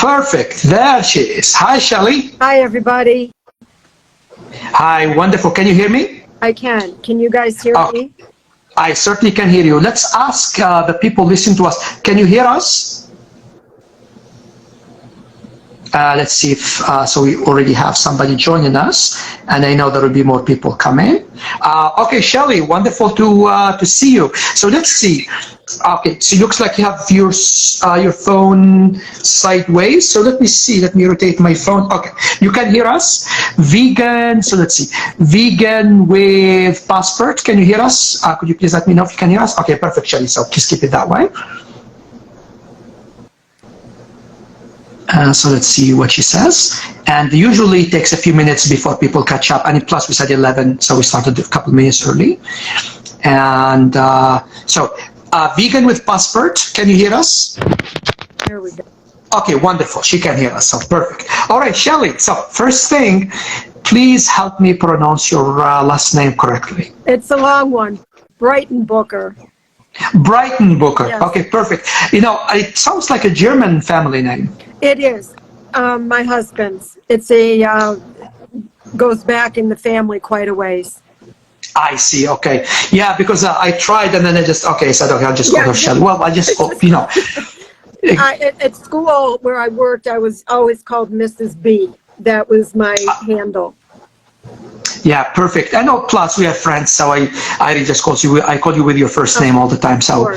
Perfect. There she is. Hi, Shelley. Hi, everybody. Hi, wonderful. Can you hear me? I can. Can you guys hear me? I certainly can hear you. Let's ask the people listening to us. Can you hear us? Let's see if, so we already have somebody joining us, and I know there will be more people coming. Okay, Shelley, wonderful to see you. So let's see. Okay, so it looks like you have your phone sideways. So let me see. Let me rotate my phone. Okay, you can hear us. Vegan. So let's see. Vegan with passport. Can you hear us? Could you please let me know if you can hear us? Okay, perfect, Shelley. So just keep it that way. So let's see what she says. And usually it takes a few minutes before people catch up. And plus we said 11, so we started a couple minutes early. And so Vegan with passport, can you hear us? Here we go. Okay, wonderful. She can hear us, so perfect. All right, Shelley. So first thing, please help me pronounce your last name correctly. It's a long one. Brighton Bouhrik. Brighton Bouhrik. Yes. Okay, perfect. You know, it sounds like a German family name. It is. My husband's. It's goes back in the family quite a ways. I see. Okay. Yeah, because I tried and then I just, I said, okay, I'll just call her Shelley. Well, I just, you know. At school where I worked, I was always called Mrs. B. That was my handle. Yeah, perfect. I know, plus we have friends, so I just call you, I call you with your first name all the time. So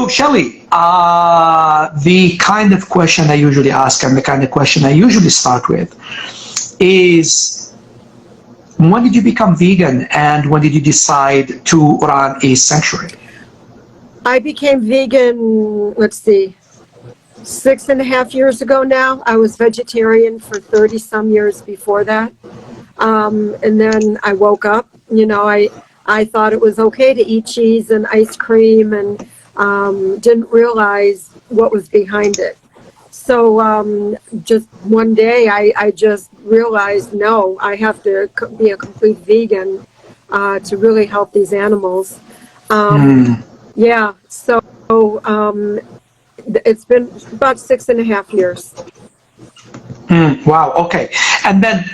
Shelley, the kind of question I usually ask and the kind of question I usually start with is, when did you become vegan and when did you decide to run a sanctuary? I became vegan, let's see, 6.5 years ago now. I was vegetarian for 30 some years before that. And then I woke up, you know, I thought it was okay to eat cheese and ice cream and didn't realize what was behind it. So just one day I just realized, no, I have to be a complete vegan to really help these animals. Yeah, so it's been about 6.5 years. Wow, okay. And then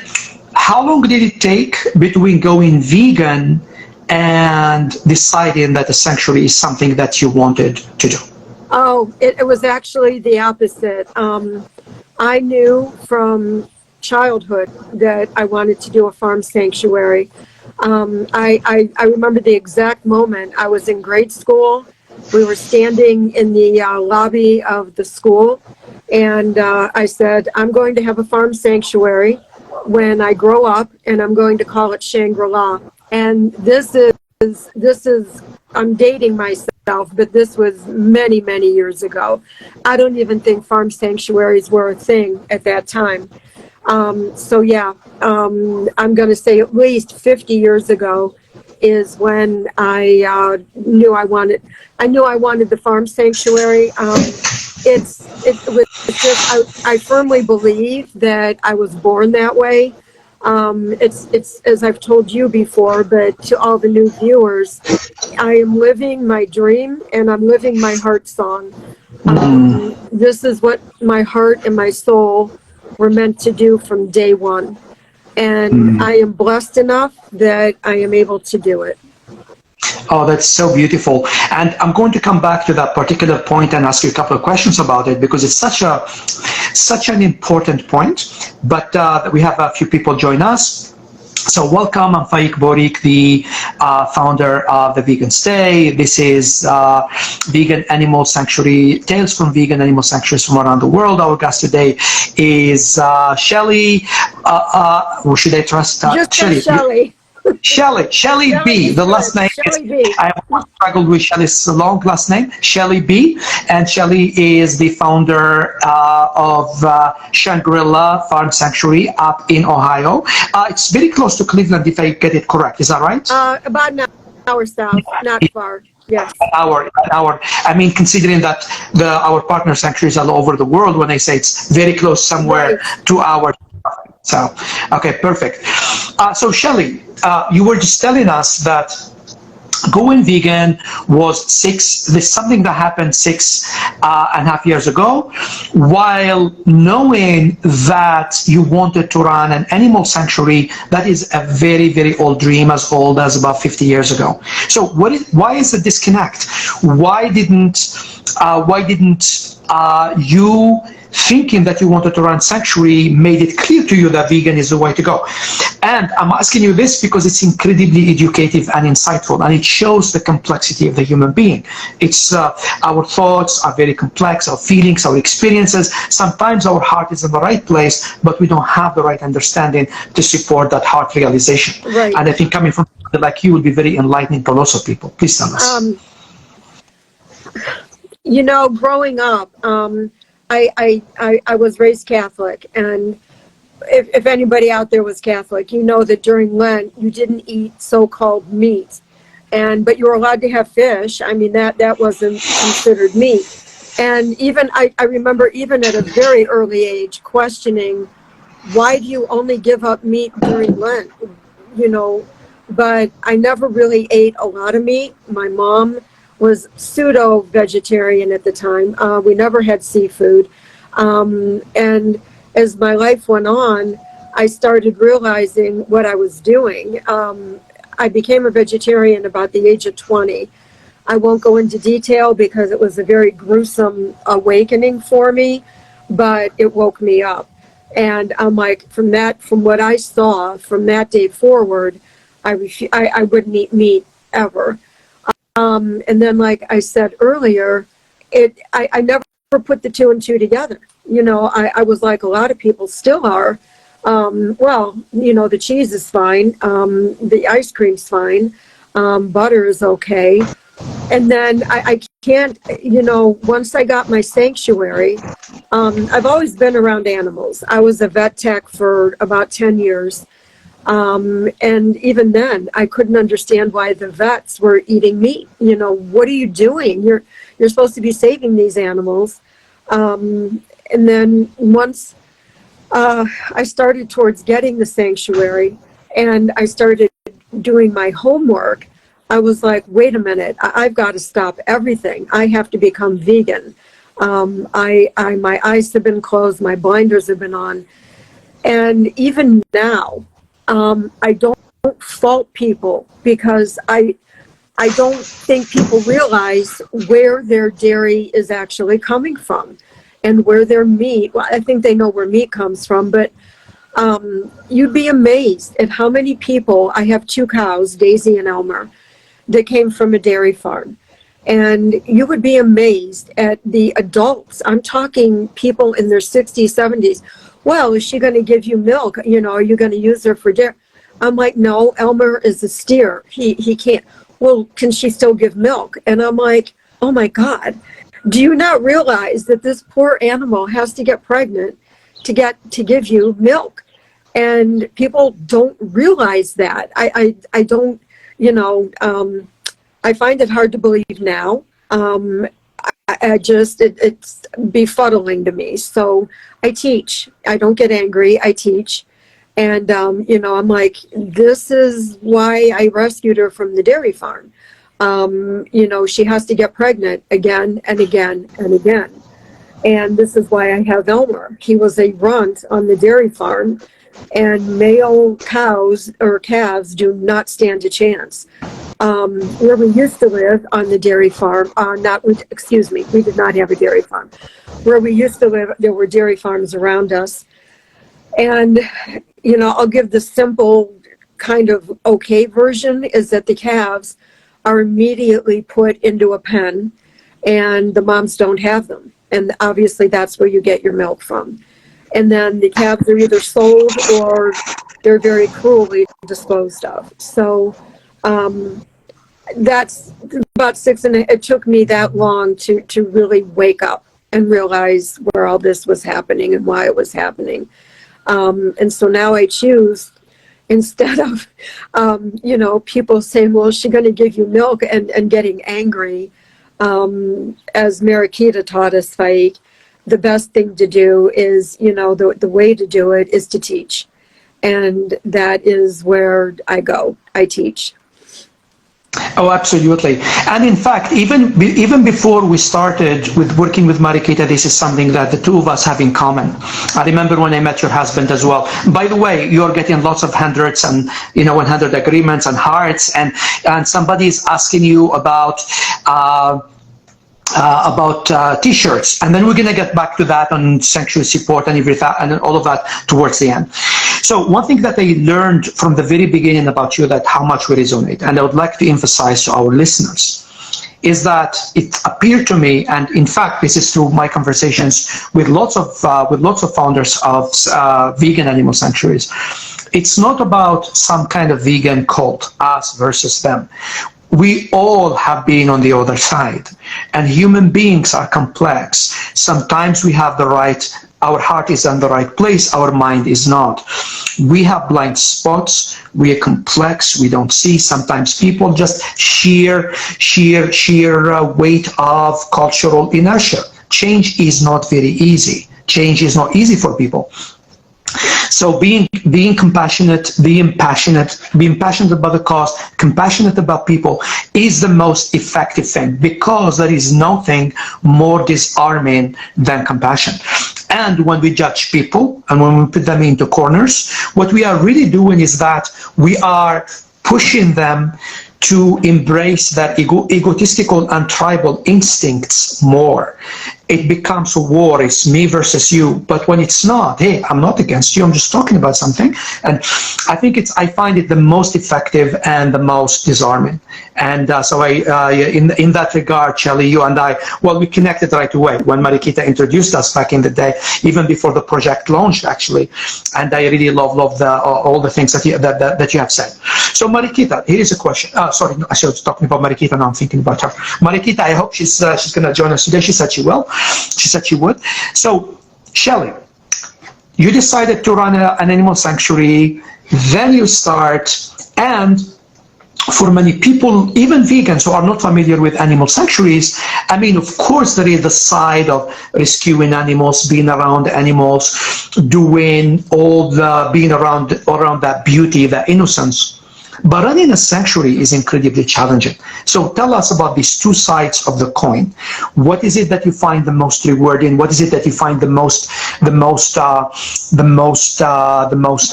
how long did it take between going vegan and deciding that the sanctuary is something that you wanted to do? Oh, it was actually the opposite. I knew from childhood that I wanted to do a farm sanctuary. I remember the exact moment. I was in grade school. We were standing in the lobby of the school, and I said, I'm going to have a farm sanctuary when I grow up, and I'm going to call it Shangri-La. And this is, I'm dating myself, but this was many, many years ago. I don't even think farm sanctuaries were a thing at that time. So yeah, I'm going to say at least 50 years ago is when I knew I wanted the farm sanctuary. It was just, I firmly believe that I was born that way. It's as I've told you before, but to all the new viewers, I am living my dream and I'm living my heart song. This is what my heart and my soul were meant to do from day one. And I am blessed enough that I am able to do it. Oh, that's so beautiful. And I'm going to come back to that particular point and ask you a couple of questions about it, because it's such an important point. But we have a few people join us. So welcome, I'm Faik Bouhrik, the founder of the Vegan Stay. This is Vegan Animal Sanctuary, Tales from Vegan Animal Sanctuaries from around the world. Our guest today is Shelley. Should I trust Just Shelley? Shelley B, the last name is, I have struggled with Shelley's long last name, Shelley B, and Shelley is the founder of Shangri-La Farm Sanctuary up in Ohio. It's very close to Cleveland, if I get it correct. Is that right? About an hour south, not far. Yes. An hour. I mean, considering that our partner sanctuaries are all over the world, when I say it's very close, somewhere 2 hours. So, okay, perfect. So Shelley, you were just telling us that going vegan was there's something that happened 6.5 years ago, while knowing that you wanted to run an animal sanctuary. That is a very, very old dream, as old as about 50 years ago. So why is the disconnect? Why didn't you, thinking that you wanted to run sanctuary, made it clear to you that vegan is the way to go? And I'm asking you this because it's incredibly educative and insightful, and it shows the complexity of the human being. It's our thoughts are very complex, our feelings, our experiences. Sometimes our heart is in the right place, but we don't have the right understanding to support that heart realization. Right. And I think coming from somebody like you will be very enlightening for lots of people. Please tell us. Growing up, I was raised Catholic, and if anybody out there was Catholic, you know that during Lent you didn't eat so-called meat, but you were allowed to have fish. I mean, that wasn't considered meat. And even I remember even at a very early age questioning, why do you only give up meat during Lent? But I never really ate a lot of meat. My mom was pseudo-vegetarian at the time. We never had seafood. And as my life went on, I started realizing what I was doing. I became a vegetarian about the age of 20. I won't go into detail because it was a very gruesome awakening for me, but it woke me up. And I'm like, from what I saw from that day forward, I wouldn't eat meat ever. And then, like I said earlier, I never put the two and two together. I was like a lot of people still are. The cheese is fine. The ice cream's fine. Butter is okay. And then I can't, once I got my sanctuary, I've always been around animals. I was a vet tech for about 10 years. And even then, I couldn't understand why the vets were eating meat. What are you doing? You're supposed to be saving these animals. And then once I started towards getting the sanctuary and I started doing my homework, I was like, wait a minute, I've got to stop everything. I have to become vegan. My eyes have been closed, my blinders have been on. And even now, I don't fault people because I don't think people realize where their dairy is actually coming from and where their meat, well, I think they know where meat comes from, but you'd be amazed at how many people, I have 2 cows, Daisy and Elmer, that came from a dairy farm. And you would be amazed at the adults. I'm talking people in their 60s, 70s. Well, is she going to give you milk? Are you going to use her for dairy? I'm like, no, Elmer is a steer. He can't. Well, can she still give milk? And I'm like, oh my God, do you not realize that this poor animal has to get pregnant to give you milk? And people don't realize that. I don't, I find it hard to believe now. It's befuddling to me. So I teach. I don't get angry. I teach. And, I'm like, this is why I rescued her from the dairy farm. She has to get pregnant again and again and again. And this is why I have Elmer. He was a runt on the dairy farm, and male cows or calves do not stand a chance. Where we used to live on the dairy farm, we did not have a dairy farm. Where we used to live, there were dairy farms around us. And, I'll give the simple kind of okay version is that the calves are immediately put into a pen and the moms don't have them. And obviously that's where you get your milk from. And then the calves are either sold or they're very cruelly disposed of. So that's about it took me that long to really wake up and realize where all this was happening and why it was happening. And so now I choose, instead of, people saying, well, is she going to give you milk and getting angry, as Marakita taught us, Faik, the best thing to do is, the way to do it is to teach. And that is where I go. I teach. Oh, absolutely. And in fact, even before we started with working with Marikita, this is something that the two of us have in common. I remember when I met your husband as well. By the way, you're getting lots of hundreds and 100 agreements and hearts, and somebody is asking you about t-shirts, and then we're going to get back to that on sanctuary support and everything and all of that towards the end. So one thing that I learned from the very beginning about you, that how much we resonate, and I would like to emphasize to our listeners, is that it appeared to me, and in fact this is through my conversations with lots of founders of vegan animal sanctuaries, it's not about some kind of vegan cult, us versus them. We all have been on the other side, and human beings are complex. Sometimes we have our heart is in the right place, our mind is not. We have blind spots, we are complex, we don't see. Sometimes people just sheer weight of cultural inertia. Change is not very easy. Change is not easy for people. So being compassionate, being passionate about the cause, compassionate about people is the most effective thing, because there is nothing more disarming than compassion. And when we judge people and when we put them into corners, what we are really doing is that we are pushing them to embrace their egotistical and tribal instincts more. It becomes a war, it's me versus you. But when it's not, hey, I'm not against you, I'm just talking about something. And I find it the most effective and the most disarming. And so in that regard, Shelley, you and I, well, we connected right away when Marikita introduced us back in the day, even before the project launched, actually. And I really love all the things that you have said. So Marikita, here is a question. Sorry, no, I was talking about Marikita, now I'm thinking about her. Marikita, I hope she's going to join us today. She said she will. She said she would. So, Shelley, you decided to run an animal sanctuary, then you start, and for many people, even vegans who are not familiar with animal sanctuaries, I mean, of course, there is the side of rescuing animals, being around animals, doing being around that beauty, that innocence. But running a sanctuary is incredibly challenging. So tell us about these two sides of the coin. What is it that you find the most rewarding? What is it that you find the most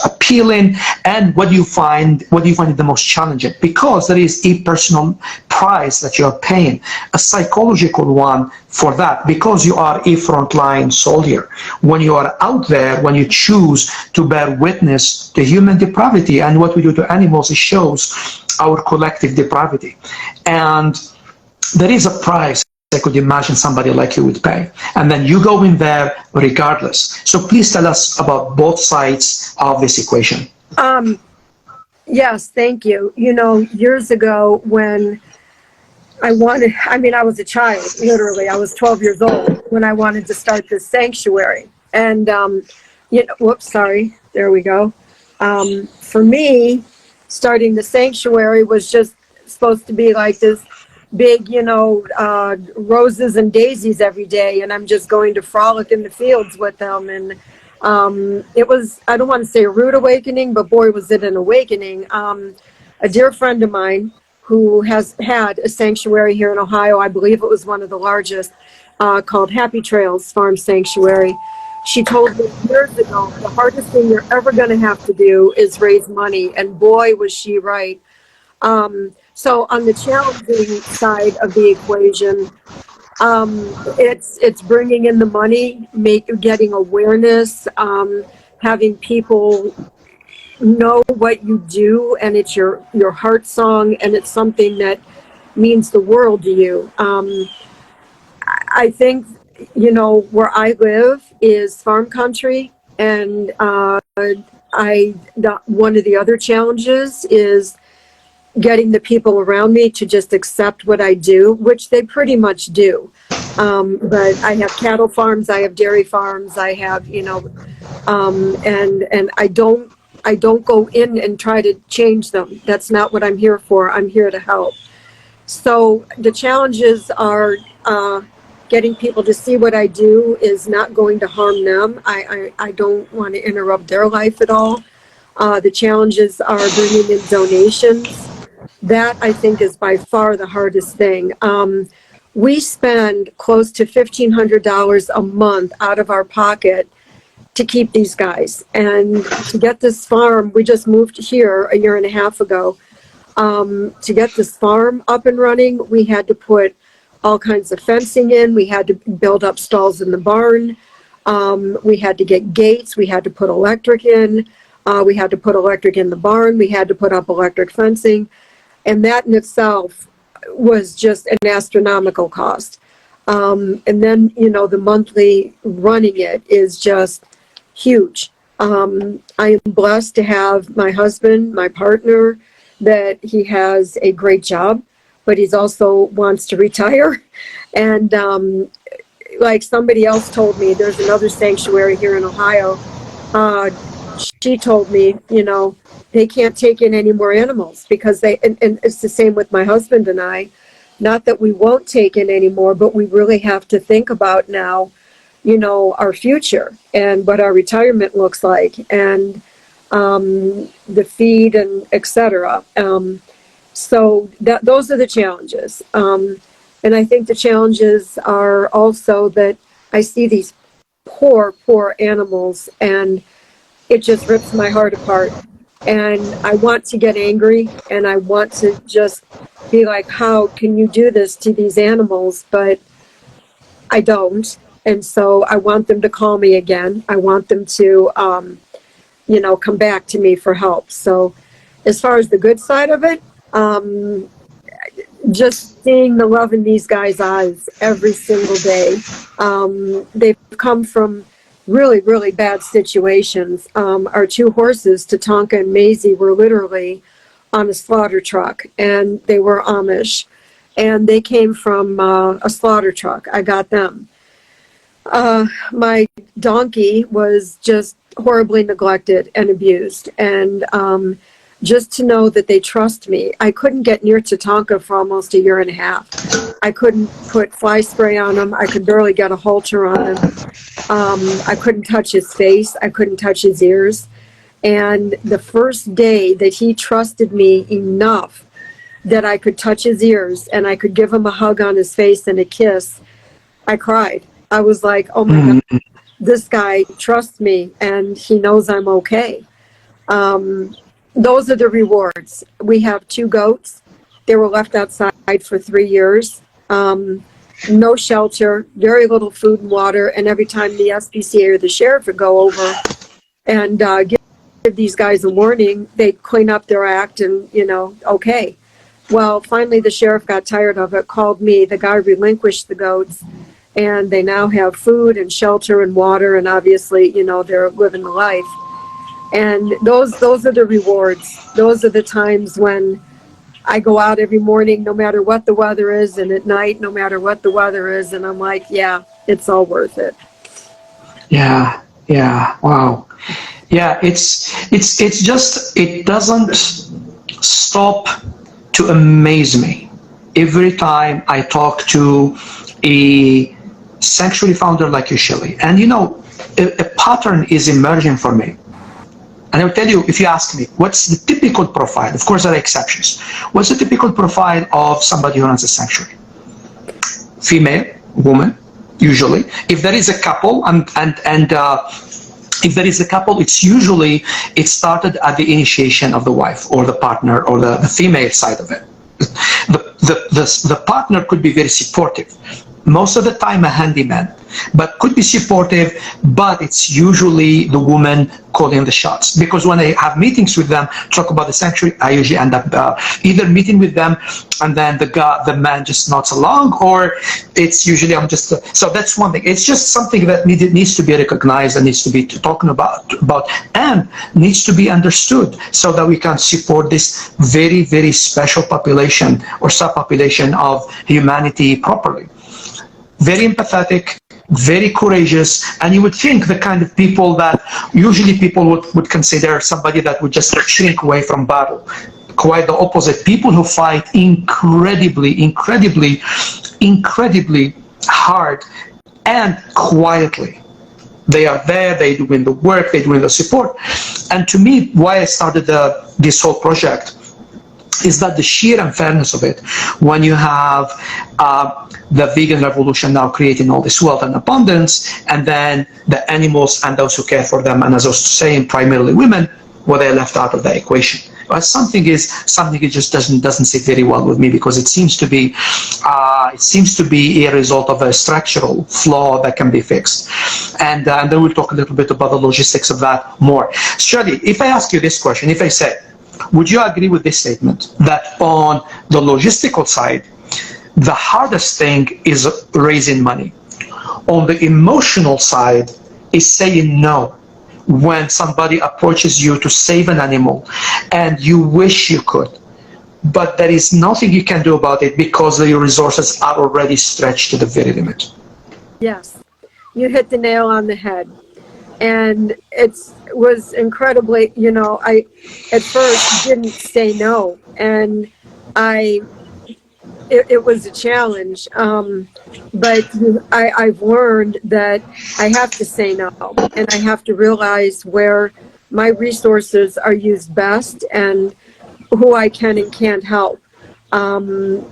appealing? And what do you find the most challenging? Because there is a personal price that you are paying, a psychological one for that, because you are a frontline soldier. When you are out there, when you choose to bear witness to human depravity, and what we do to animals, it shows our collective depravity. And there is a price I could imagine somebody like you would pay. And then you go in there regardless. So please tell us about both sides of this equation. Yes, thank you. Years ago when I was a child, literally. I was 12 years old when I wanted to start this sanctuary. And, whoops, sorry. There we go. For me, starting the sanctuary was just supposed to be like this big, roses and daisies every day. And I'm just going to frolic in the fields with them. And it was, I don't want to say a rude awakening, but boy, was it an awakening. A dear friend of mine who has had a sanctuary here in Ohio, I believe it was one of the largest, called Happy Trails Farm Sanctuary. She told me years ago, the hardest thing you're ever going to have to do is raise money. And boy, was she right. So on the challenging side of the equation, it's bringing in the money, getting awareness, having people know what you do, and it's your heart song, and it's something that means the world to you. I think, where I live is farm country, and one of the other challenges is getting the people around me to just accept what I do, which they pretty much do. But I have cattle farms, I have dairy farms, I have, and I don't go in and try to change them. That's not what I'm here for. I'm here to help. So the challenges are getting people to see what I do is not going to harm them. I don't want to interrupt their life at all. The challenges are bringing in donations. That, I think, is by far the hardest thing. We spend close to $1,500 a month out of our pocket to keep these guys. And to get this farm, we just moved here a year and a half ago. To get this farm up and running, we had to put all kinds of fencing in. We had to build up stalls in the barn. We had to get gates. We had to put electric in. We had to put electric in the barn. We had to put up electric fencing. And that in itself was just an astronomical cost. And then, you know, the monthly running it is just huge. I am blessed to have my husband, my partner, that he has a great job, but he's also wants to retire. And like somebody else told me, there's another sanctuary here in Ohio. She told me, you know, they can't take in any more animals because and it's the same with my husband and I. Not that we won't take in any more, but we really have to think about now, you know, our future and what our retirement looks like and the feed and et cetera. So those are the challenges. And I think the challenges are also that I see these poor animals and it just rips my heart apart. And I want to get angry and I want to just be like, how can you do this to these animals? But I don't. And so I want them to call me again. I want them to, you know, come back to me for help. So as far as the good side of it, just seeing the love in these guys' eyes every single day. They've come from really, really bad situations. Our two horses, Tatanka and Maisie, were literally on a slaughter truck, and they were Amish, and they came from a slaughter truck. I got them. My donkey was just horribly neglected and abused, and just to know that they trust me. I couldn't get near Tatanka for almost a year and a half. I couldn't put fly spray on him. I could barely get a halter on him. I couldn't touch his face. I couldn't touch his ears. And the first day that he trusted me enough that I could touch his ears and I could give him a hug on his face and a kiss, I cried. I was like, oh my God, this guy trusts me and he knows I'm okay. Those are the rewards. We have 2 goats. They were left outside for 3 years. No shelter, very little food and water. And every time the SPCA or the sheriff would go over and give these guys a warning, they'd clean up their act and, you know, okay. Well, finally the sheriff got tired of it, called me. The guy relinquished the goats. And they now have food and shelter and water. And obviously, you know, they're living the life. And those are the rewards. Those are the times when I go out every morning, no matter what the weather is, and at night, no matter what the weather is, and I'm like, yeah, it's all worth it. Yeah, wow. Yeah, it's just, it doesn't stop to amaze me. Every time I talk to a sanctuary founder like you, Shelley, and you know, a pattern is emerging for me. And I'll tell you, if you ask me, what's the typical profile? Of course, there are exceptions. What's the typical profile of somebody who runs a sanctuary? Female, woman, usually. If there is a couple, if there is a couple, it's usually, it started at the initiation of the wife or the partner or the female side of it. The partner could be very supportive. Most of the time a handyman, but could be supportive, but it's usually the woman calling the shots. Because when I have meetings with them, talk about the sanctuary, I usually end up either meeting with them and then the man just nods along, or it's usually I'm just, so that's one thing. It's just something that needs to be recognized and needs to be talking about and needs to be understood so that we can support this very, very special population or subpopulation of humanity properly. Very empathetic, very courageous, and you would think the kind of people that usually people would consider somebody that would just shrink away from battle. Quite the opposite. People who fight incredibly hard and quietly. They are there, they're doing the work, they're doing the support. And to me, why I started this whole project is that the sheer unfairness of it, when you have the vegan revolution now creating all this wealth and abundance, and then the animals and those who care for them, and as I was saying, primarily women, well, they're left out of the equation. But something it just doesn't sit very well with me, because it seems to be a result of a structural flaw that can be fixed, and then we'll talk a little bit about the logistics of that more. Shelley, if I ask you this question, if I say, would you agree with this statement that on the logistical side, the hardest thing is raising money? On the emotional side is saying no when somebody approaches you to save an animal and you wish you could, but there is nothing you can do about it because your resources are already stretched to the very limit. Yes, you hit the nail on the head. And it was incredibly, I at first didn't say no, and it was a challenge, but I've learned that I have to say no, and I have to realize where my resources are used best and who I can and can't help, and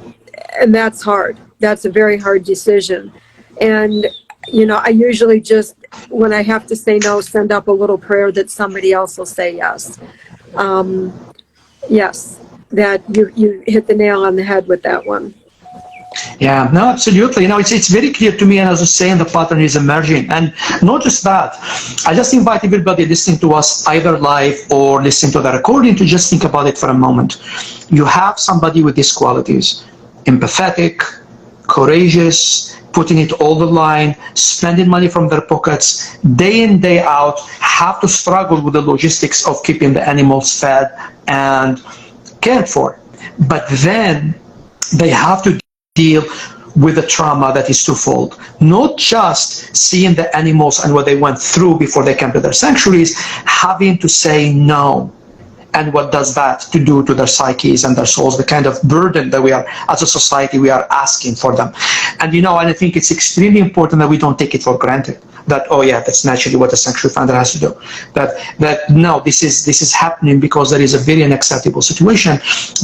that's hard. That's a very hard decision, and I usually just, when I have to say no, send up a little prayer that somebody else will say yes. Yes, that you hit the nail on the head with that one. Yeah, no, absolutely. It's very clear to me, and as I was saying, the pattern is emerging. And not just that, I just invite everybody listening to us, either live or listening to the recording, to just think about it for a moment. You have somebody with these qualities: empathetic, courageous, putting it all the line, spending money from their pockets, day in, day out, have to struggle with the logistics of keeping the animals fed and cared for. But then they have to deal with the trauma that is twofold. Not just seeing the animals and what they went through before they came to their sanctuaries, having to say no. And what does that to do to their psyches and their souls, the kind of burden that we are, as a society, we are asking for them. And and I think it's extremely important that we don't take it for granted, that, oh yeah, that's naturally what a sanctuary founder has to do. That no, this is happening because there is a very unacceptable situation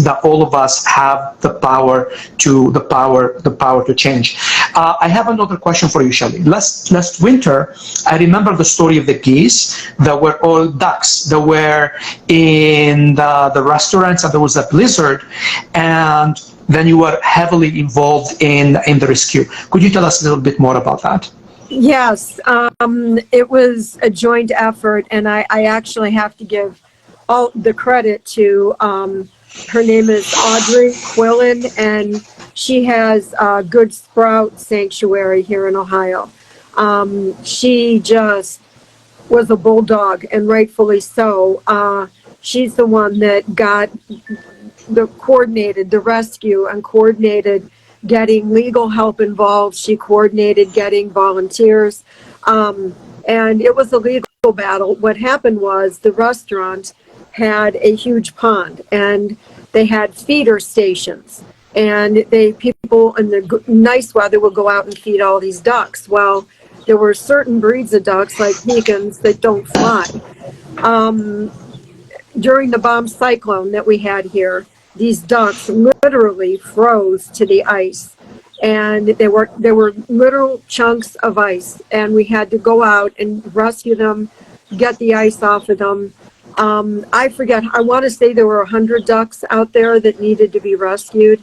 that all of us have the power to change. I have another question for you, Shelley. Last winter, I remember the story of the geese that were all ducks that were in the restaurants, and there was a blizzard, and then you were heavily involved in the rescue. Could you tell us a little bit more about that? Yes, it was a joint effort, and I actually have to give all the credit to, her name is Audrey Quillen, and she has Good Sprout Sanctuary here in Ohio. She just was a bulldog, and rightfully so. She's the one that coordinated the rescue and coordinated getting legal help involved. She coordinated getting volunteers, and it was a legal battle. What happened was the restaurant had a huge pond, and they had feeder stations, and people in the nice weather would go out and feed all these ducks. Well, there were certain breeds of ducks, like pecans, that don't fly. During the bomb cyclone that we had here, these ducks literally froze to the ice, and there were literal chunks of ice, and we had to go out and rescue them, get the ice off of them. I forget, I want to say there were 100 ducks out there that needed to be rescued,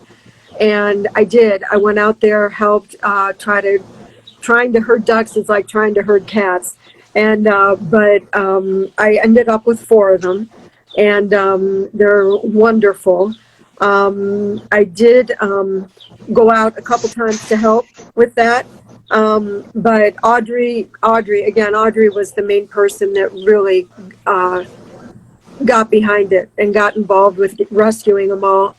and I did. I went out there, helped, trying to herd ducks is like trying to herd cats, and but I ended up with 4 of them, and they're wonderful. I did go out a couple times to help with that, but Audrey was the main person that really got behind it and got involved with rescuing them all.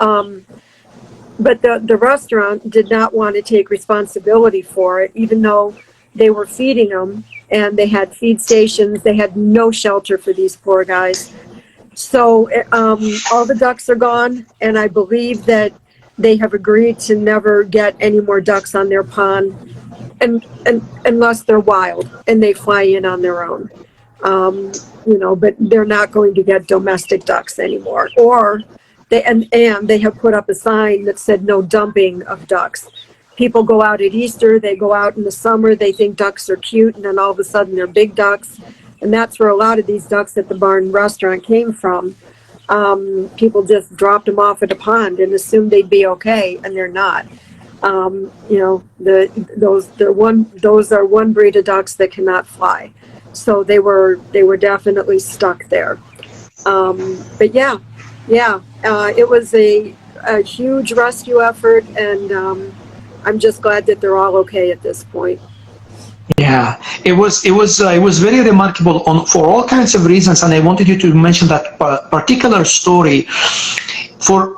But the restaurant did not want to take responsibility for it, even though they were feeding them and they had feed stations. They had no shelter for these poor guys. So all the ducks are gone, and I believe that they have agreed to never get any more ducks on their pond, and unless they're wild and they fly in on their own. But they're not going to get domestic ducks anymore, or and they have put up a sign that said no dumping of ducks. People go out at Easter, they go out in the summer, they think ducks are cute, and then all of a sudden they're big ducks. And that's where a lot of these ducks at the barn restaurant came from. People just dropped them off at a pond and assumed they'd be okay, and they're not. Those are one breed of ducks that cannot fly. So they were definitely stuck there. But it was a huge rescue effort, and I'm just glad that they're all okay at this point. Yeah, it was very remarkable for all kinds of reasons, and I wanted you to mention that particular story for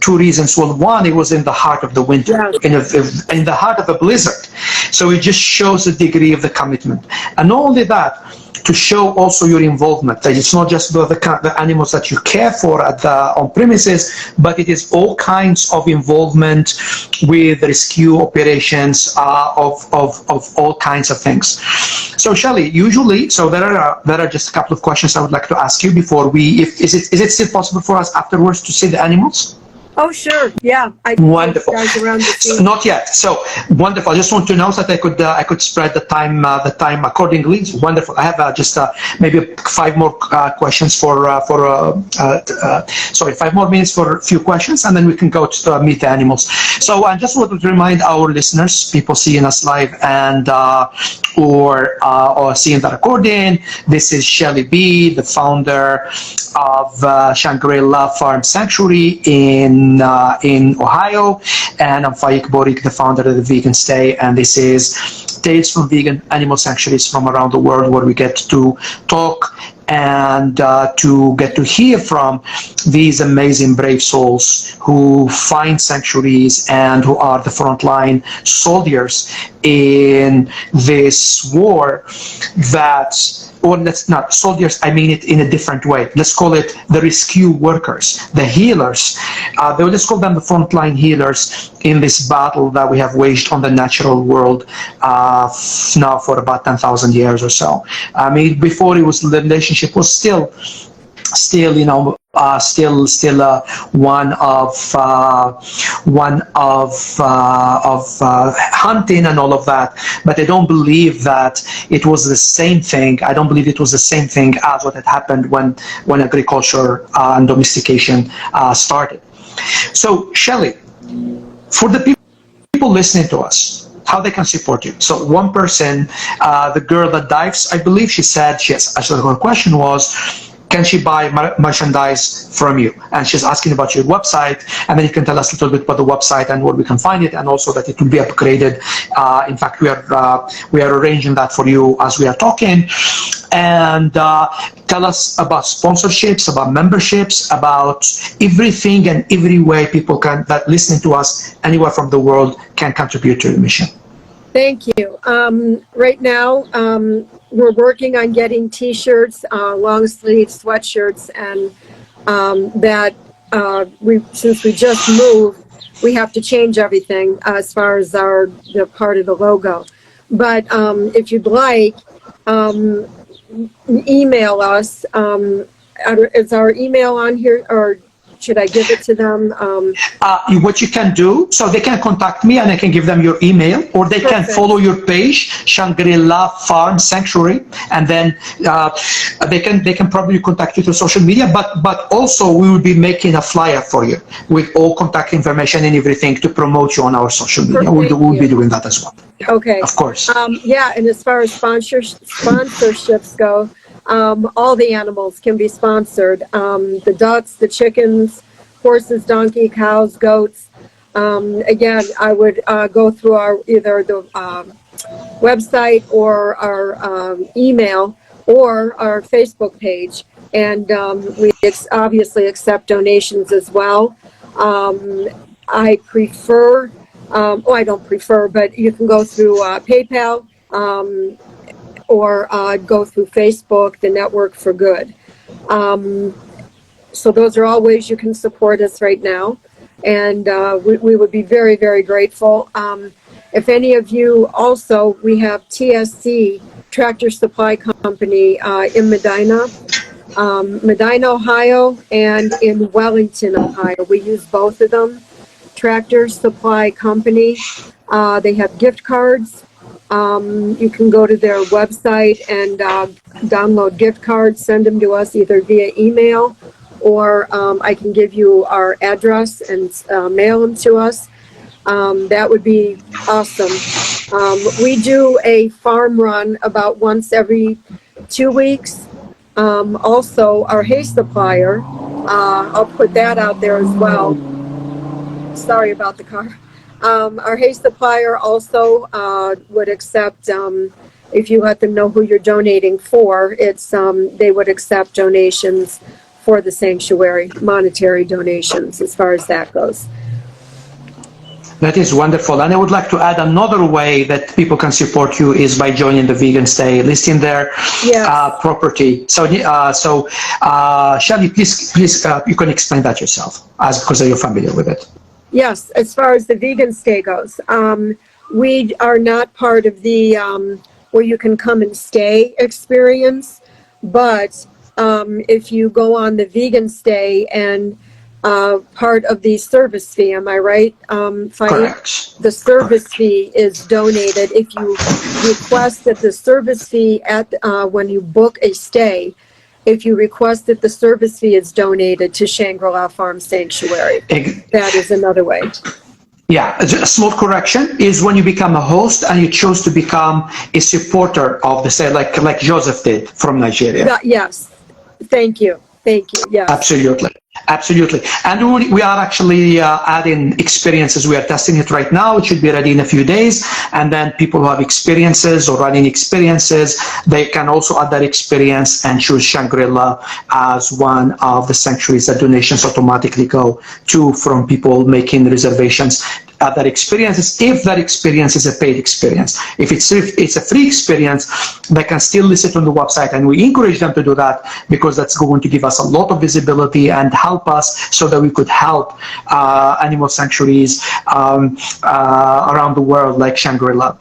two reasons. Well, one, it was in the heart of the winter, yes, in the heart of a blizzard, so it just shows the degree of the commitment, and not only that, to show also your involvement. That it's not just the animals that you care for on premises, but it is all kinds of involvement with rescue operations of all kinds of things. So Shelley, usually, so there are just a couple of questions I would like to ask you before we. Is it still possible for us afterwards to see the animals? Oh, sure. Yeah. Wonderful. Not yet. So wonderful. I just want to know so that I could spread the time accordingly. Wonderful. I have just maybe 5 more questions 5 more minutes for a few questions, and then we can go to meet the animals. So I just want to remind our listeners, people seeing us live and or seeing the recording. This is Shelley B, the founder of Shangri-La Farm Sanctuary in Ohio, and I'm Faik Bouhrik, the founder of the Vegan Stay, and this is Tales from Vegan Animal Sanctuaries from around the world, where we get to talk and to get to hear from these amazing brave souls who find sanctuaries and who are the frontline soldiers in this war that, or let's not soldiers, I mean it in a different way. Let's call it the rescue workers, the healers. Let's call them the frontline healers in this battle that we have waged on the natural world now for about 10,000 years or so. I mean, before it was, the relationship was still one of hunting and all of that, but I don't believe that it was the same thing. I don't believe it was the same thing as what had happened when agriculture and domestication started. So, Shelley, for the people listening to us, how they can support you. So one person, the girl that dives, I believe she said, actually her question was, can she buy merchandise from you? And she's asking about your website, and then you can tell us a little bit about the website and where we can find it, and also that it will be upgraded. In fact, we are arranging that for you as we are talking. And tell us about sponsorships, about memberships, about everything and every way people that listening to us anywhere from the world can contribute to the mission. Thank you. Right now, we're working on getting T-shirts, long sleeve sweatshirts, and since we just moved, we have to change everything as far as the part of the logo. But if you'd like, email us. Is our email on here, or should I give it to them? What you can do, so they can contact me and I can give them your email, or they can follow your page, Shangri-La Farm Sanctuary, and then they can probably contact you through social media. But also we will be making a flyer for you with all contact information and everything to promote you on our social media. We'll be doing that as well. Yeah, okay. Of course. And as far as sponsorships go, all the animals can be sponsored. The ducks, the chickens, horses, donkey, cows, goats. Again, I would go through either the website or our email or our Facebook page. And we obviously accept donations as well. I prefer, I don't prefer, but you can go through PayPal, or go through Facebook, the Network for Good. So those are all ways you can support us right now. And we would be very, very grateful. If any of you we have TSC, Tractor Supply Company in Medina. Medina, Ohio, and in Wellington, Ohio. We use both of them. Tractor Supply Company. They have gift cards. You can go to their website and download gift cards, send them to us either via email, or I can give you our address and mail them to us. That would be awesome. We do a farm run about once every 2 weeks. Also, our hay supplier, I'll put that out there as well. Sorry about the car. Our hay supplier also would accept, if you let them know who you're donating for, they would accept donations for the sanctuary, monetary donations as far as that goes. That is wonderful. And I would like to add another way that people can support you is by joining the Vegan Stay, listing their property. So, Shelley, please, you can explain that yourself, because you're familiar with it. Yes, as far as the Vegan Stay goes, we are not part of the where you can come and stay experience, but if you go on the Vegan Stay and part of the service fee, am I right? Correct. The service fee is donated. If you request that the service fee when you book a stay, if you request that the service fee is donated to Shangri-La Farm Sanctuary, that is another way. Yeah, a small correction is when you become a host and you choose to become a supporter of the stay, like Joseph did from Nigeria. Yes, thank you. Yes. Absolutely. And we are actually adding experiences. We are testing it right now. It should be ready in a few days. And then people who have experiences or running experiences, they can also add that experience and choose Shangri-La as one of the sanctuaries that donations automatically go to from people making reservations. That experience, if that experience is a paid experience. If it's a free experience, they can still list it on the website, and we encourage them to do that because that's going to give us a lot of visibility and help us so that we could help animal sanctuaries around the world, like Shangri-La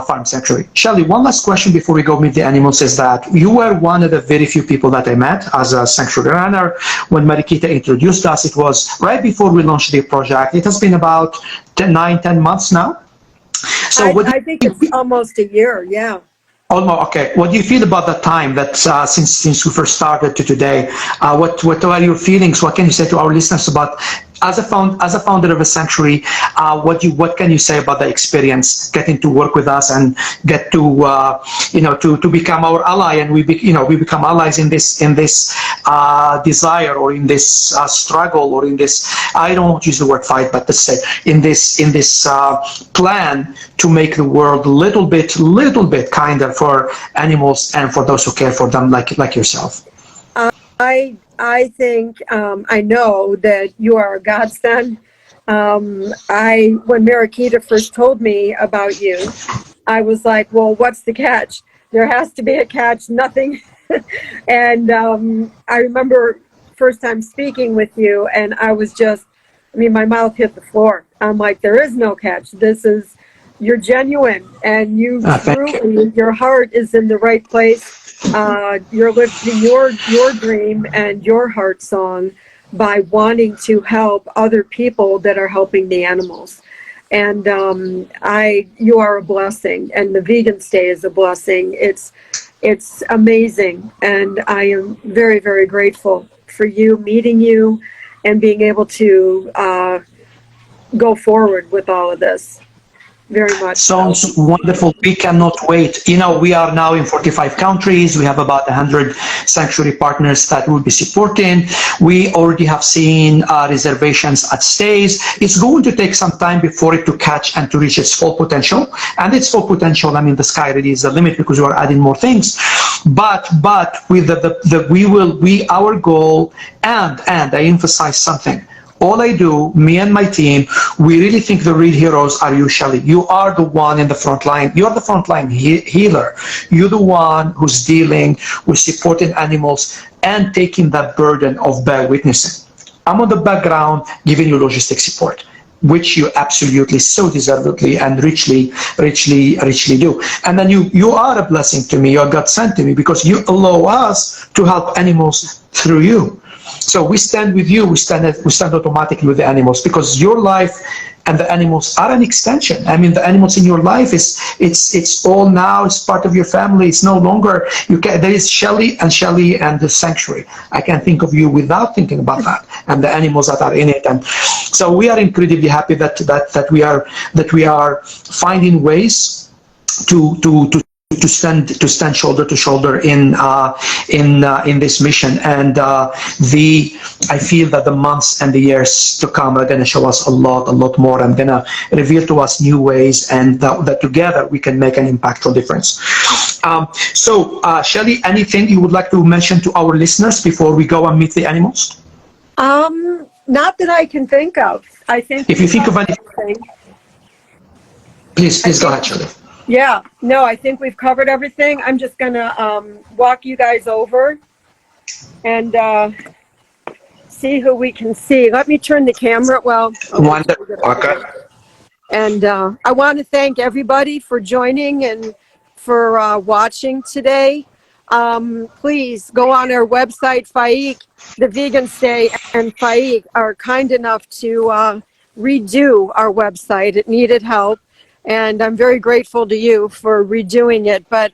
Farm Sanctuary. Shelley, one last question before we go meet the animals is that you were one of the very few people that I met as a sanctuary runner. When Marikita introduced us, it was right before we launched the project. It has been about 9-10 months now. So I think it's almost a year, yeah. Almost, okay. What do you feel about that time that since we first started to today? What are your feelings? What can you say to our listeners about as a founder of a sanctuary? What can you say about the experience getting to work with us and get to to become our ally, and we become allies in this desire or in this struggle or in this, I don't want to use the word fight, but let's say in this plan to make the world a little bit kinder for animals and for those who care for them, like yourself. I think I know that you are a godsend. When Marikita first told me about you, I was like, well, what's the catch? There has to be a catch, nothing. And I remember first time speaking with you, and I was my mouth hit the floor. I'm like, there is no catch. You're genuine, and your heart is in the right place. You're living your dream and your heart song by wanting to help other people that are helping the animals. And you are a blessing, and the Vegan Stay is a blessing. It's amazing, and I am very, very grateful for you, meeting you, and being able to go forward with all of this. Very much. Sounds wonderful. We cannot wait. We are now in 45 countries. We have about 100 sanctuary partners that will be supporting. We already have seen reservations at stays. It's going to take some time before it to catch and to reach its full potential. And its full potential, the sky really is the limit because we are adding more things. But with our goal, and I emphasize something. All I do, me and my team, we really think the real heroes are you, Shelley. You are the one in the front line. You're the front line healer. You're the one who's dealing with supporting animals and taking that burden of bear witnessing. I'm on the background giving you logistic support. which you absolutely so deservedly and richly do. And then you are a blessing to me. You're God sent to me because you allow us to help animals through you. So we stand with you. We stand automatically with the animals because your life and the animals are an extension. I mean, the animals in your life it's all now. It's part of your family. It's no longer there is Shelley and the sanctuary. I can't think of you without thinking about that and the animals that are in it. And so we are incredibly happy that we are finding ways to stand shoulder to shoulder in this mission, and I feel that the months and the years to come are going to show us a lot more, and going to reveal to us new ways, and that together we can make an impactful difference. So Shelley, anything you would like to mention to our listeners before we go and meet the animals? Not that I can think of. I think if you think of anything, please go ahead, Shelley. Yeah, no, I think we've covered everything. I'm just going to walk you guys over and see who we can see. Let me turn the camera. Well, okay. And I want to thank everybody for joining and for watching today. Please go on our website. Faik, the Vegan Stay, and Faik are kind enough to redo our website. It needed help. And I'm very grateful to you for redoing it. But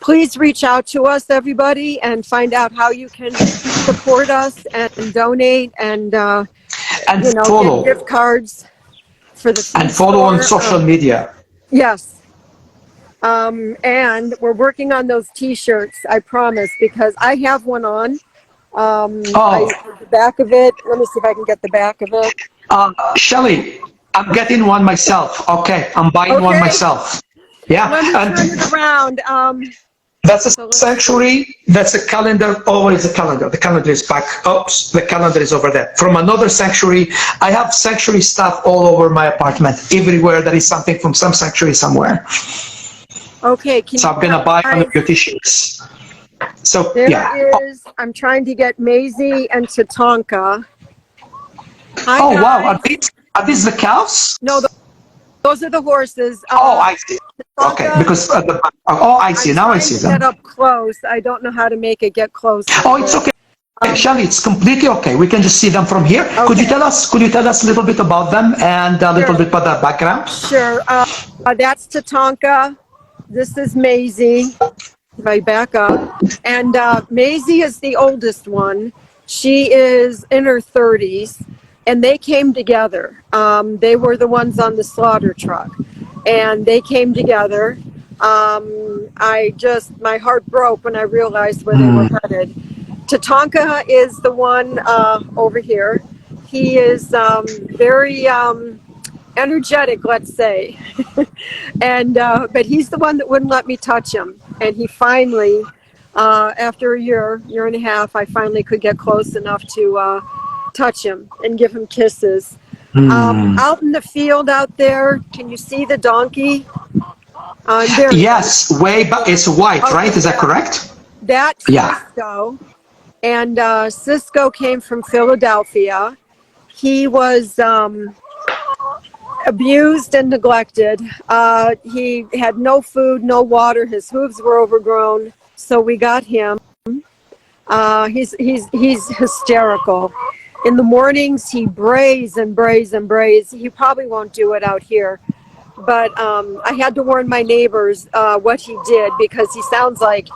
please reach out to us, everybody, and find out how you can support us and donate and follow. get gift cards for the food and follow store. on social media. Yes. And we're working on those T-shirts, I promise, because I have one on. The back of it. Let me see if I can get the back of it. Shelley, I'm getting one myself. Okay, I'm buying one myself. Yeah. Let me turn it around. That's a sanctuary. That's a calendar. Always a calendar. The calendar is back. Oops, the calendar is over there. From another sanctuary. I have sanctuary stuff all over my apartment. Everywhere there is something from some sanctuary somewhere. Okay. So I'm gonna buy one of your T-shirts. So there yeah. is. I'm trying to get Maisie and Tatanka. Hi, oh guys. wow! Are these the cows? No, those are the horses. I see. Okay, because I see. Now I see them. Get up close. I don't know how to make it get closer. Oh, it's okay. Shelley, it's completely okay. We can just see them from here. Okay. Could you tell us a little bit about them and a little bit about their background? Sure. That's Tatanka. This is Maisie. If I back up, and Maisie is the oldest one. She is in her 30s. And they came together. They were the ones on the slaughter truck. And they came together. My heart broke when I realized where they were headed. Tatanka is the one over here. He is very energetic, let's say. And but he's the one that wouldn't let me touch him. And he finally, after a year and a half, I finally could get close enough to touch him and give him kisses. Out in the field out there, can you see the donkey? Yes, way back. It's white, right? Is that correct? That's Cisco. And Cisco came from Philadelphia. He was abused and neglected. He had no food, no water. His hooves were overgrown. So we got him. He's hysterical. In the mornings, he brays and brays and brays. He probably won't do it out here. But I had to warn my neighbors what he did because he sounds like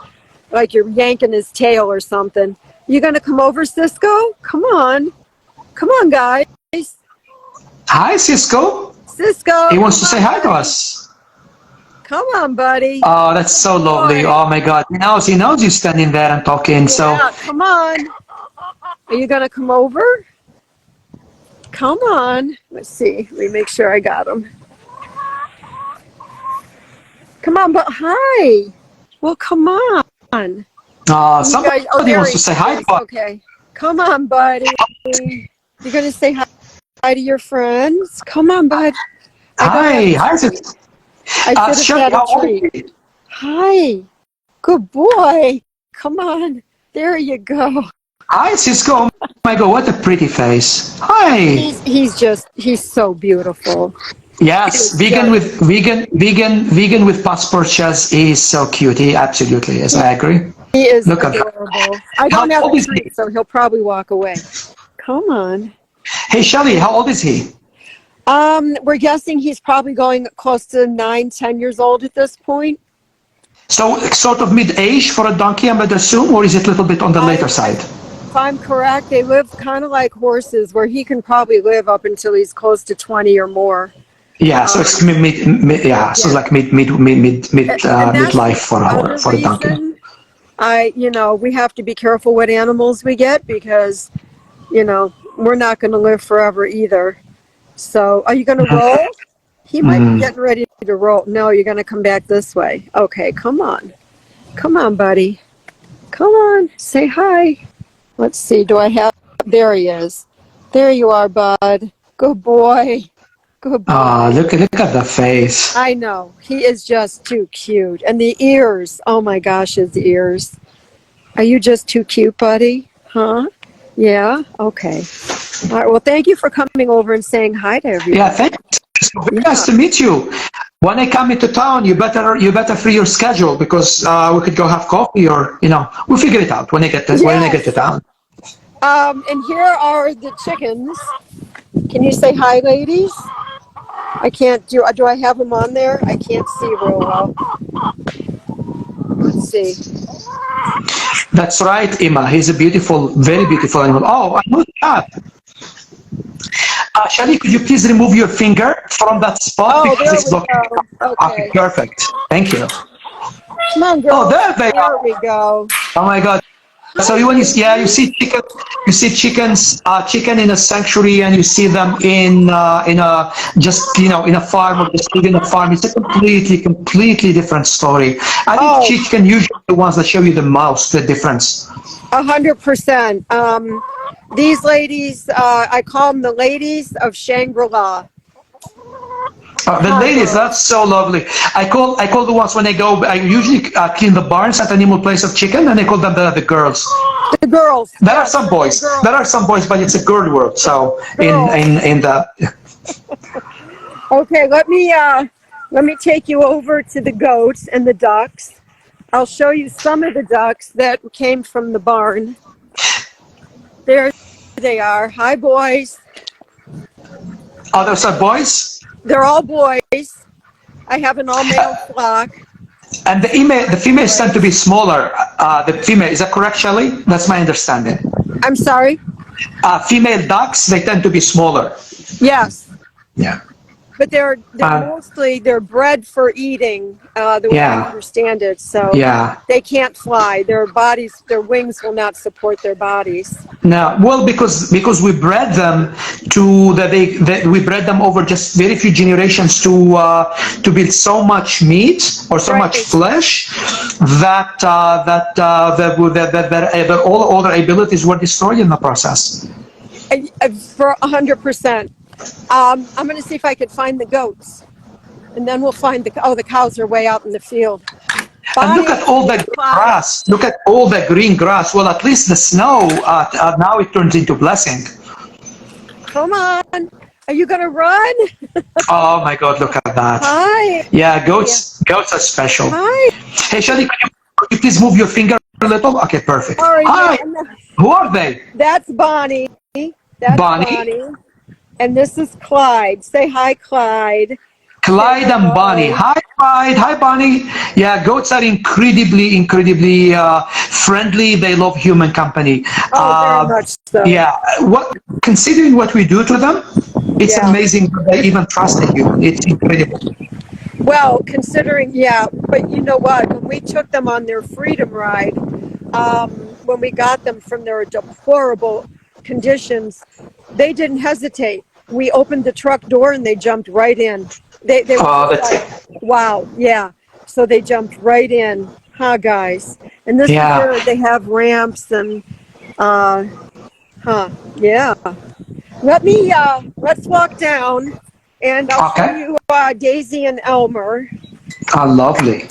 you're yanking his tail or something. You going to come over, Cisco? Come on. Come on, guys. Hi, Cisco. Cisco. He wants to say hi to us. Come on, buddy. Oh, that's so lovely. Oh, my God. He knows you standing there and talking. So. Come on. Are you going to come over? Come on. Let's see. Let me make sure I got him. Come on, but hi. Well, come on. Somebody wants to say hi. Okay. Come on, buddy. You're going to say hi to your friends? Come on, bud. Hi. I should have had a treat. Hi. Good boy. Come on. There you go. Hi, Cisco. Oh my God, what a pretty face. Hi. He's so beautiful. Yes, vegan with passport chest is so cute. He absolutely is. I agree. He is Look at that. adorable. I How don't have old a is he? treat, so he'll probably walk away. Come on. Hey, Shelley, how old is he? We're guessing he's probably going close to 9, 10 years old at this point. So sort of mid-age for a donkey, I would assume, or is it a little bit on the later side? If I'm correct, they live kind of like horses, where he can probably live up until he's close to 20 or more. Yeah, so it's so like midlife for a donkey. We have to be careful what animals we get because, we're not going to live forever either. So, are you going to roll? He might be getting ready to roll. No, you're going to come back this way. Okay, come on. Come on, buddy. Come on, say hi. Let's see, do I have... There he is. There you are, bud. Good boy. Good boy. Look at the face. I know. He is just too cute. And the ears. Oh my gosh, his ears. Are you just too cute, buddy? Huh? Yeah? Okay. All right. Well, thank you for coming over and saying hi to everybody. Yeah, thanks. Very nice to meet you. When I come into town, you better free your schedule because we could go have coffee or we'll figure it out when I get to town. And here are the chickens. Can you say hi, ladies? I can't do I have them on there? I can't see real well. Let's see. That's right, Emma. He's a beautiful, very beautiful animal. Oh, I know that. Shelley, could you please remove your finger from that spot? Oh, because it's there we go. Okay, perfect. Thank you. Come on, girl. Oh, there we go. Oh my God. So you see chickens, chicken in a sanctuary, and you see them in a farm or just in a farm. It's a completely different story. I think chicken usually the ones that show you the most the difference. 100%. These ladies, I call them the ladies of Shangri-La. The ladies, that's so lovely. I call the ones when I go. I usually clean the barns at Animal Place of Chicken, and I call them the girls. The girls. There are some boys. There are some boys, but it's a girl world. So in the. Okay, let me take you over to the goats and the ducks. I'll show you some of the ducks that came from the barn. There they are. Hi, boys. Oh, those are boys? They're all boys. I have an all-male flock. And the females tend to be smaller. The female, is that correct, Shelley? That's my understanding. I'm sorry? Female ducks, they tend to be smaller. Yes. Yeah. But they're bred for eating, the way I understand it. So they can't fly. Their wings will not support their bodies. No, well, because we bred them we bred them over just very few generations to build so much meat or so much flesh that all their abilities were destroyed in the process. For 100%. I'm going to see if I could find the goats, and then we'll find the cows are way out in the field. And look at all the grass. Look at all the green grass. Well, at least the snow, now it turns into blessing. Come on. Are you going to run? Oh my God, look at that. Hi. Yeah, goats are special. Hi. Hey, Shelley, could you please move your finger a little? Okay, perfect. Sorry, hi. Who are they? That's Bonnie. That's Bonnie. And this is Clyde. Say hi, Clyde. Clyde and Bonnie. Hi, Clyde. Hi, Bonnie. Yeah, goats are incredibly friendly. They love human company. Very much so. Yeah. Considering what we do to them, it's amazing that they even trust a human. It's incredible. Well, considering, but you know what? When we took them on their freedom ride, when we got them from their deplorable conditions, they didn't hesitate. We opened the truck door and they jumped right in. They were like, wow, yeah. So they jumped right in, guys? And this is where they have ramps and, let's walk down and I'll show you Daisy and Elmer. Lovely.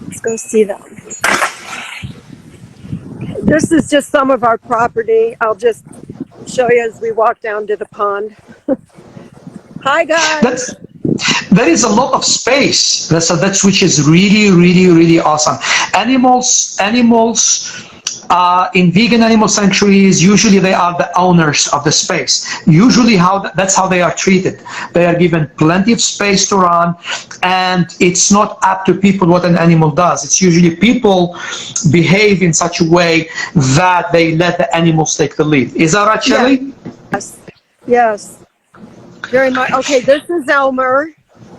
Let's go see them. This is just some of our property. I'll just show you as we walk down to the pond. Hi, guys. There is a lot of space. That's which is really, really, really awesome. Animals in vegan animal sanctuaries, usually they are the owners of the space. Usually that's how they are treated. They are given plenty of space to run, and it's not up to people what an animal does. It's usually people behave in such a way that they let the animals take the lead. Is that right, Shelley? Yes. Yes. Very much. Okay, this is Elmer.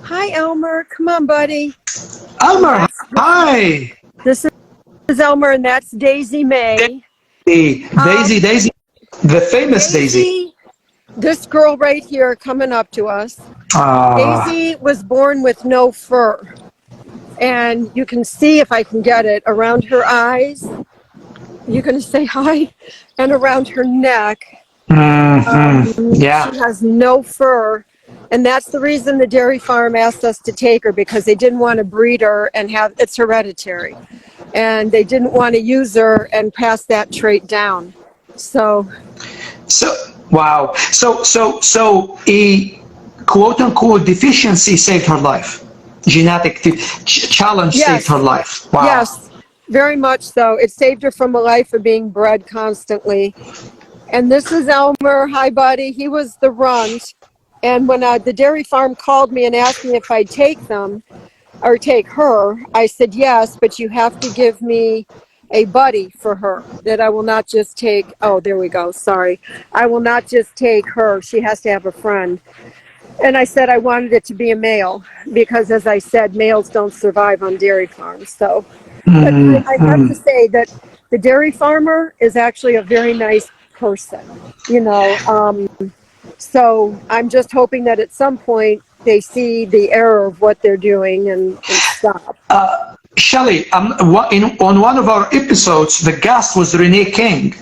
Hi, Elmer. Come on, buddy. Elmer, hi. This is Elmer, and that's Daisy May. Daisy, the famous Daisy. This girl right here coming up to us. Daisy was born with no fur. And you can see, if I can get it, around her eyes. You can say hi. And around her neck. Yeah. She has no fur. And that's the reason the dairy farm asked us to take her, because they didn't want to breed her and it's hereditary. And they didn't want to use her and pass that trait down. Wow. So a quote unquote deficiency saved her life. Genetic challenge saved her life. Wow. Yes, very much so. It saved her from a life of being bred constantly. And this is Elmer. Hi, buddy. He was the runt. And when the dairy farm called me and asked me if I'd take them or take her, I said yes, but you have to give me a buddy for her, that I will not just take. Oh, there we go. Sorry. I will not just take her. She has to have a friend. And I said I wanted it to be a male because, as I said, males don't survive on dairy farms. So but I have to say that the dairy farmer is actually a very nice person, so I'm just hoping that at some point they see the error of what they're doing and stop. Shelley, on one of our episodes, the guest was Renee King.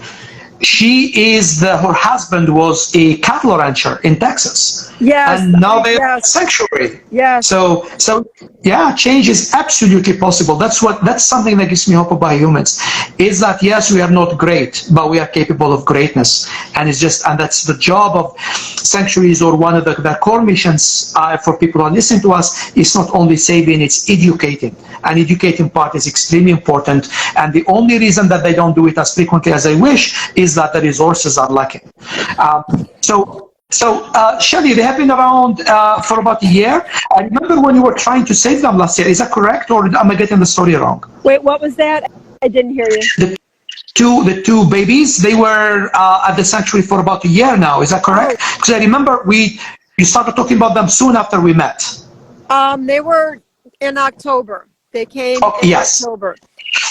Her husband was a cattle rancher in Texas. Yes. And now they have a sanctuary. Yes. So yeah, change is absolutely possible. That's something that gives me hope about humans. Is that yes, we are not great, but we are capable of greatness. And that's the job of sanctuaries, or one of their core missions for people who are listening to us, is not only saving, it's educating. And educating part is extremely important. And the only reason that they don't do it as frequently as they wish is that the resources are lacking. So, Shelley, they have been around for about a year. I remember when you were trying to save them last year. Is that correct, or am I getting the story wrong? Wait, what was that? I didn't hear you. The two babies, they were at the sanctuary for about a year now. Is that correct? Because I remember you started talking about them soon after we met. They were in October. They came in October.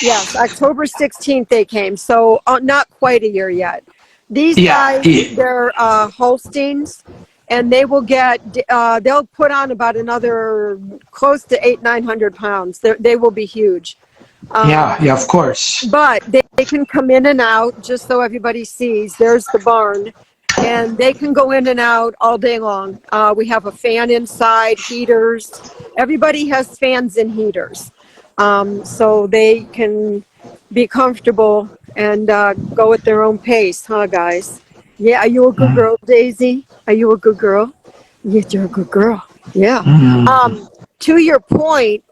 Yes, October 16th they came. So not quite a year yet. These guys, they're Holsteins, and they will they'll put on about another close to 800-900 pounds. They will be huge. Yeah, of course. But they can come in and out, just so everybody sees. There's the barn, and they can go in and out all day long. We have a fan inside, heaters. Everybody has fans and heaters, so they can be comfortable and go at their own pace, huh, guys? Yeah, are you a good girl, Daisy? Are you a good girl? Yes, you're a good girl. Yeah. To your point,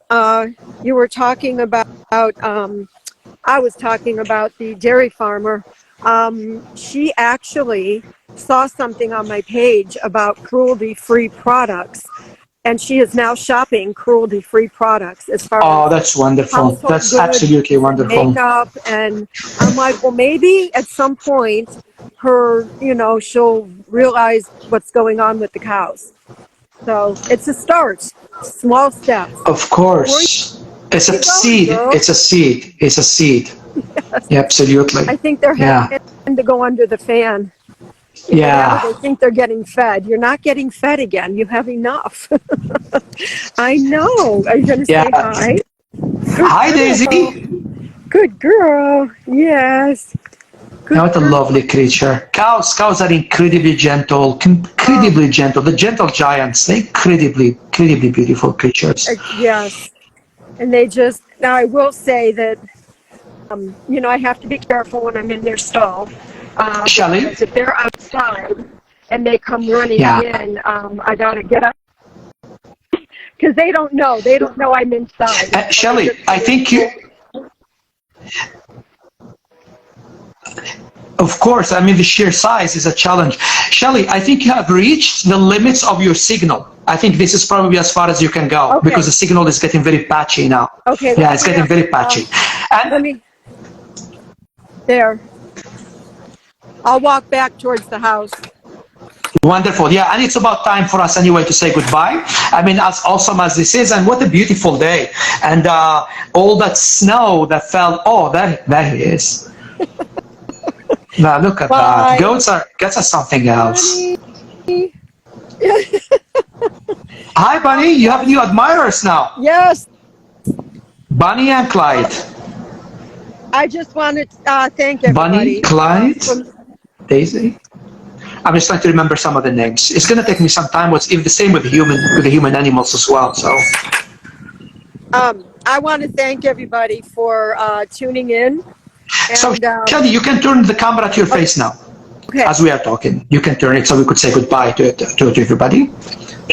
you were talking about, I was talking about the dairy farmer. She actually saw something on my page about cruelty-free products. And she is now shopping cruelty-free products as far as that's wonderful. That's goods, absolutely wonderful. Makeup, and I'm like, well, maybe at some point, she'll realize what's going on with the cows. So it's a start, small steps. Of course, it's a seed. It's a seed. It's a seed. Yes. Yeah, absolutely. I think they're having to go under the fan. Yeah. They think they're getting fed. You're not getting fed again. You have enough. I know. Are you going to say hi? Hi, Daisy. Good girl. Yes. What a lovely creature. Cows are incredibly gentle, gentle. The gentle giants, they're incredibly beautiful creatures. Yes. And now I will say that I have to be careful when I'm in their stall. Shelley? If they're outside and they come running in, I gotta get up. Because they don't know I'm inside. Shelley, I think you... Of course, I mean, the sheer size is a challenge. Shelley, I think you have reached the limits of your signal. I think this is probably as far as you can go because the signal is getting very patchy now. Okay. Yeah, it's getting very patchy. And there. I'll walk back towards the house. Wonderful. Yeah, and it's about time for us anyway to say goodbye. I mean, as awesome as this is, and what a beautiful day. And all that snow that fell. Oh, there he is. Now look at that. Goats are something else. Hi, Bunny. You have new admirers now. Yes. Bunny and Clyde. I just wanted to thank everybody. Bunny, Clyde, Daisy. I'm just trying to remember some of the names. It's going to take me some time. It's the same with the human animals as well. So, I want to thank everybody for tuning in. And, so, Shelley, you can turn the camera to your face now. Okay. As we are talking, you can turn it so we could say goodbye to everybody.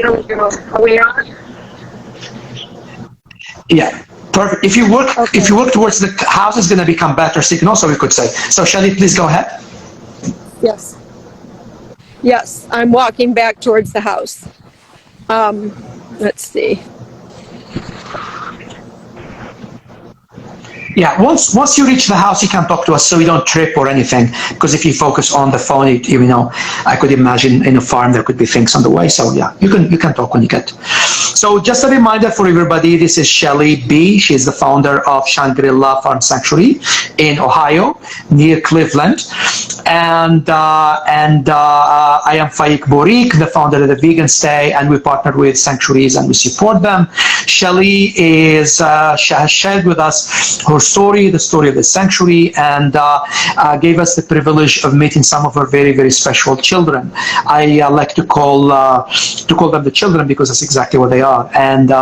Are we on? Yeah, perfect. If you work towards the house, it's going to become better signal, so we could say. So, Shelley, please go ahead. Yes, I'm walking back towards the house. Let's see. Yeah, once you reach the house, you can talk to us so we don't trip or anything. Because if you focus on the phone, I could imagine in a farm there could be things on the way. So yeah, you can talk when you get. So just a reminder for everybody, this is Shelley B. She's the founder of Shangri-La Farm Sanctuary in Ohio, near Cleveland. And I am Faik Bouhrik, the founder of the Vegan Stay, and we partner with sanctuaries and we support them. Shelley has shared with us her story, the story of the sanctuary, and gave us the privilege of meeting some of her very, very special children. I like to call them the children because that's exactly what they are. And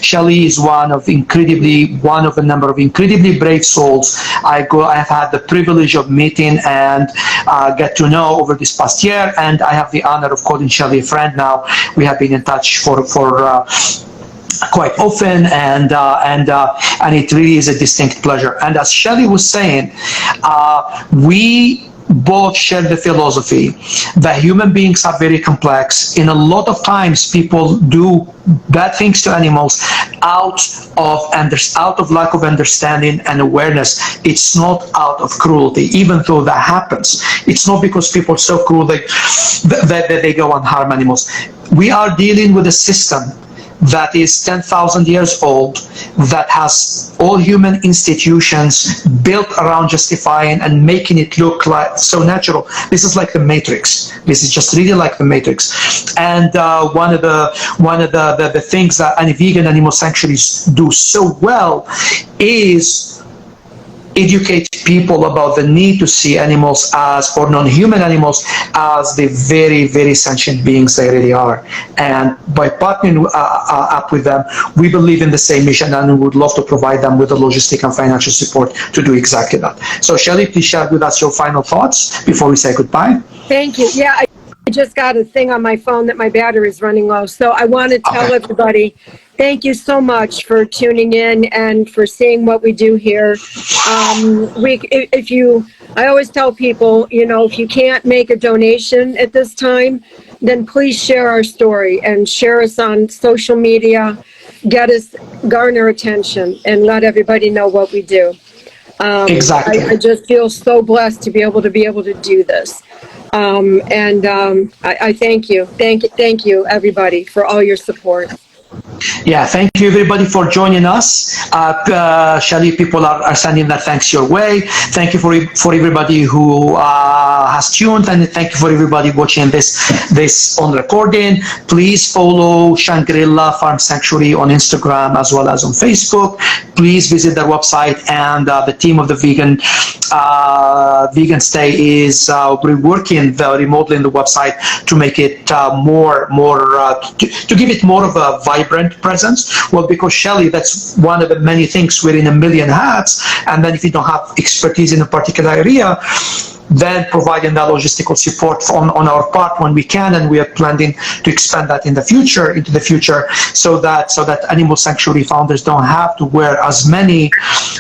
Shelley is one of a number of incredibly brave souls I have had the privilege of meeting and get to know over this past year, and I have the honor of calling Shelley a friend now. We have been in touch for quite often, and it really is a distinct pleasure. And as Shelley was saying, we both share the philosophy that human beings are very complex. In a lot of times, people do bad things to animals out of lack of understanding and awareness. It's not out of cruelty, even though that happens. It's not because people are so cruel that they go and harm animals. We are dealing with a system that is 10,000 years old, that has all human institutions built around justifying and making it look like so natural. This is like the Matrix. This is just really like the Matrix. And one of the things that vegan animal sanctuaries do so well is educate people about the need to see animals or non-human animals as the very, very sentient beings they really are. And by partnering up with them, we believe in the same mission, and we would love to provide them with the logistic and financial support to do exactly that. So Shelley, please share with us your final thoughts before we say goodbye. Thank you. Yeah, I just got a thing on my phone that my battery is running low. So I want to tell everybody, thank you so much for tuning in and for seeing what we do here. I always tell people, if you can't make a donation at this time, then please share our story and share us on social media, garner attention, and let everybody know what we do. Exactly. I just feel so blessed to be able to do this. I thank you. Thank you, everybody, for all your support. Yeah, thank you everybody for joining us. Shelley, people are sending their thanks your way. Thank you for everybody who has tuned, and thank you for everybody watching this on recording. Please follow Shangri-La Farm Sanctuary on Instagram as well as on Facebook. Please visit their website, and the team of the Vegan Stay is reworking remodeling the website to make it to give it more of a vibrant presence. Well, because Shelley, that's one of the many things. We're in a million hats, and then if you don't have expertise in a particular area, then providing that logistical support on our part when we can, and we are planning to expand that into the future, so that animal sanctuary founders don't have to wear as many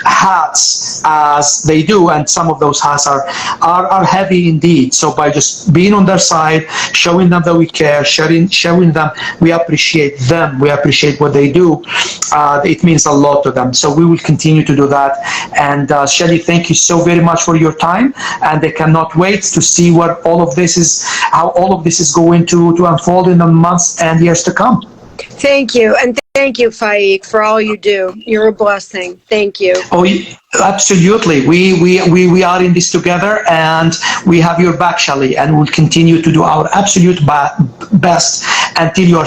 hats as they do, and some of those hats are heavy indeed. So by just being on their side, showing them that we care, showing them we appreciate them, we appreciate what they do, it means a lot to them. So we will continue to do that. And Shelley, thank you so very much for your time, and I cannot wait to see how all of this is going to unfold in the months and years to come. Thank you. And thank you, Faik, for all you do. You're a blessing. Thank you. Oh, absolutely. We are in this together, and we have your back, Shelley, and we'll continue to do our absolute best until you are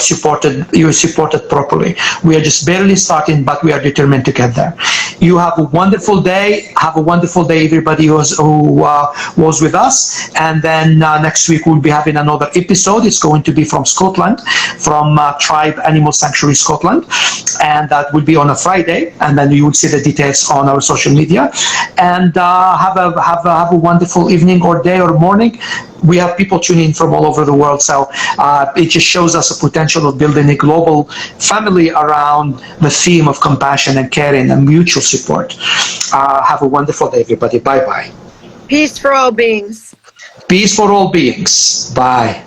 supported properly. We are just barely starting, but we are determined to get there. You have a wonderful day. Have a wonderful day, everybody who was with us. And then next week we'll be having another episode. It's going to be from Scotland, from Tribe Animal Sanctuary Scotland, and that will be on a Friday. And then you will see the details on our social media. And have a wonderful evening or day or morning. We have people tuning in from all over the world, so it just shows us a potential of building a global family around the theme of compassion and caring and mutual support. Have a wonderful day, everybody. Bye-bye. Peace for all beings. Peace for all beings. Bye.